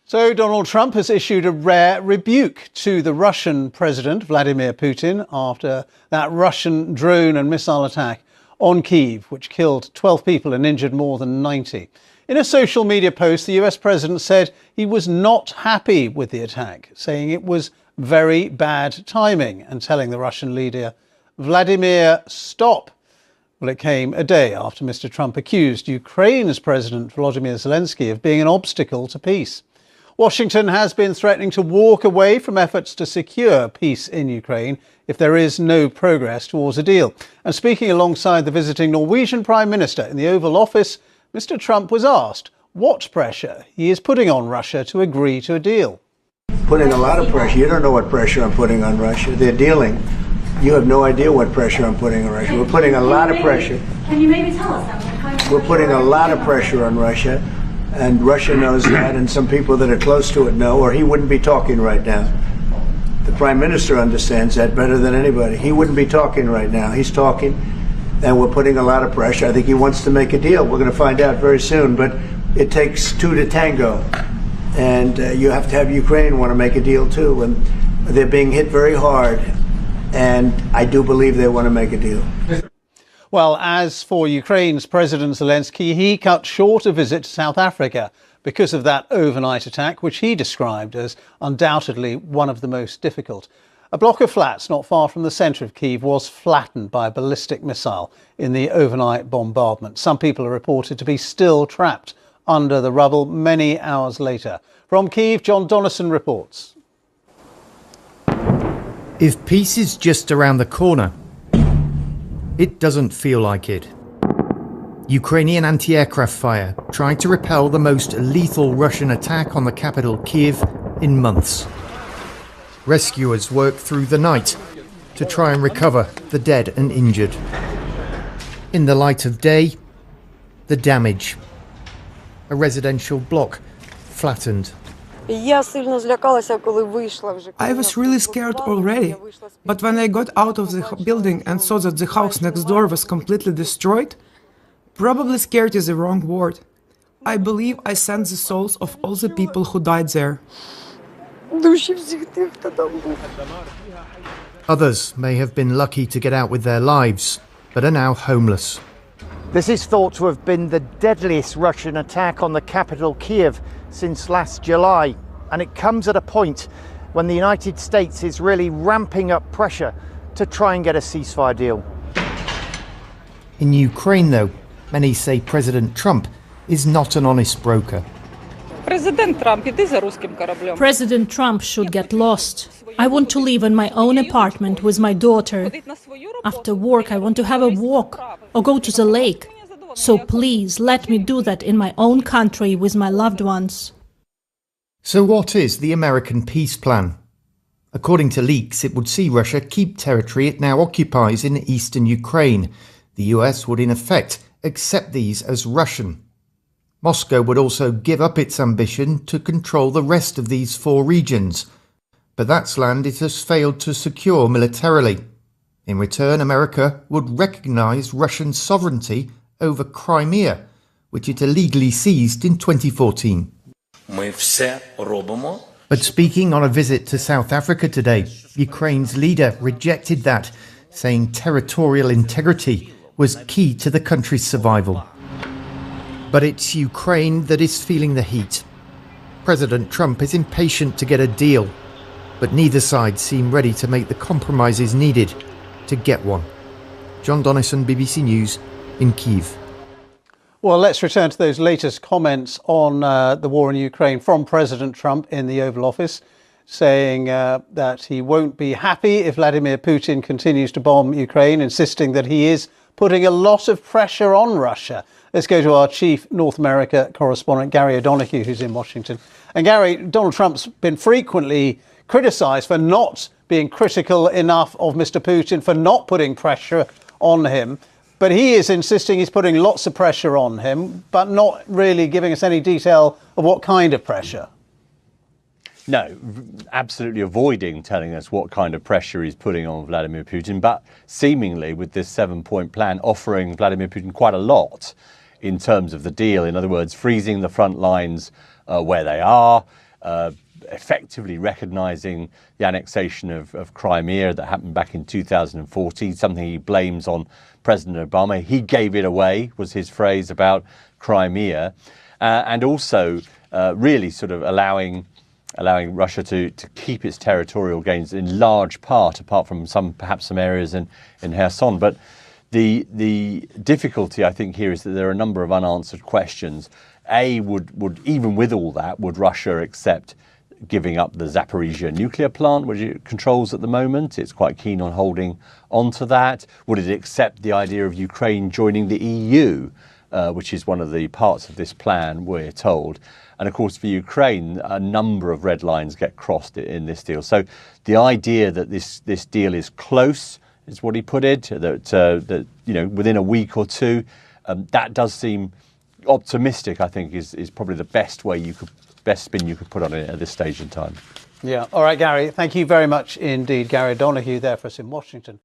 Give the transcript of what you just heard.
So Donald Trump has issued a rare rebuke to the Russian President Vladimir Putin after that Russian drone and missile attack on Kyiv, which killed 12 people and injured more than 90. In a social media post, the US president said he was not happy with the attack, saying it was very bad timing and telling the Russian leader, Vladimir, stop. Well, it came a day after Mr. Trump accused Ukraine's President Volodymyr Zelensky of being an obstacle to peace. Washington has been threatening to walk away from efforts to secure peace in Ukraine if there is no progress towards a deal. And speaking alongside the visiting Norwegian Prime Minister in the Oval Office, Mr. Trump was asked what pressure he is putting on Russia to agree to a deal. Putting a lot of pressure. You don't know what pressure I'm putting on Russia. They're dealing. You have no idea what pressure I'm putting on Russia. We're putting a lot of pressure. Can you maybe tell us that? We're putting a lot of pressure on Russia. And Russia knows that, and some people that are close to it know, or he wouldn't be talking right now. The Prime Minister understands that better than anybody. He wouldn't be talking right now. He's talking, and we're putting a lot of pressure. I think he wants to make a deal. We're going to find out very soon, but it takes two to tango. And you have to have Ukraine want to make a deal too. And they're being hit very hard, and I do believe they want to make a deal. Well, as for Ukraine's President Zelensky, he cut short a visit to South Africa because of that overnight attack, which he described as undoubtedly one of the most difficult. A block of flats not far from the centre of Kyiv was flattened by a ballistic missile in the overnight bombardment. Some people are reported to be still trapped under the rubble many hours later. From Kyiv, John Donnison reports. If peace is just around the corner, it doesn't feel like it. Ukrainian anti-aircraft fire trying to repel the most lethal Russian attack on the capital Kyiv in months. Rescuers work through the night to try and recover the dead and injured. In the light of day, the damage. A residential block flattened. I was really scared already, but when I got out of the building and saw that the house next door was completely destroyed, probably scared is the wrong word. I believe I sent the souls of all the people who died there. Others may have been lucky to get out with their lives, but are now homeless. This is thought to have been the deadliest Russian attack on the capital Kyiv since last July, and it comes at a point when the United States is really ramping up pressure to try and get a ceasefire deal. In Ukraine, though, many say President Trump is not an honest broker. President Trump should get lost. I want to live in my own apartment with my daughter. After work, I want to have a walk or go to the lake. So please let me do that in my own country with my loved ones. So what is the American peace plan? According to leaks, it would see Russia keep territory it now occupies in eastern Ukraine. The US would in effect accept these as Russian. Moscow would also give up its ambition to control the rest of these four regions. But that's land it has failed to secure militarily. In return, America would recognize Russian sovereignty over Crimea, which it illegally seized in 2014. But speaking on a visit to South Africa today, Ukraine's leader rejected that, saying territorial integrity was key to the country's survival. But it's Ukraine that is feeling the heat. President Trump is impatient to get a deal, but neither side seem ready to make the compromises needed to get one. John Donnison, BBC News, in Kyiv. Well, let's return to those latest comments on the war in Ukraine from President Trump in the Oval Office, saying that he won't be happy if Vladimir Putin continues to bomb Ukraine, insisting that he is putting a lot of pressure on Russia. Let's go to our chief North America correspondent, Gary O'Donoghue, who's in Washington. And Gary, Donald Trump's been frequently criticised for not being critical enough of Mr. Putin, for not putting pressure on him. But he is insisting he's putting lots of pressure on him, but not really giving us any detail of what kind of pressure. No, absolutely avoiding telling us what kind of pressure he's putting on Vladimir Putin, but seemingly with this 7-point plan offering Vladimir Putin quite a lot in terms of the deal. In other words, freezing the front lines where they are, effectively recognising the annexation of Crimea that happened back in 2014, something he blames on President Obama. He gave it away, was his phrase about Crimea, and also really sort of allowing Russia to keep its territorial gains in large part, apart from perhaps some areas in Kherson. But the difficulty, I think, here is that there are a number of unanswered questions. Would even with all that, would Russia accept giving up the Zaporizhia nuclear plant, which it controls at the moment? It's quite keen on holding onto that. Would it accept the idea of Ukraine joining the EU, which is one of the parts of this plan, we're told? And of course, for Ukraine, a number of red lines get crossed in this deal. So the idea that this deal is close is what he put it, that within a week or two, that does seem optimistic, I think, is probably the best spin you could put on it at this stage in time. Yeah. All right, Gary. Thank you very much indeed. Gary Donahue there for us in Washington.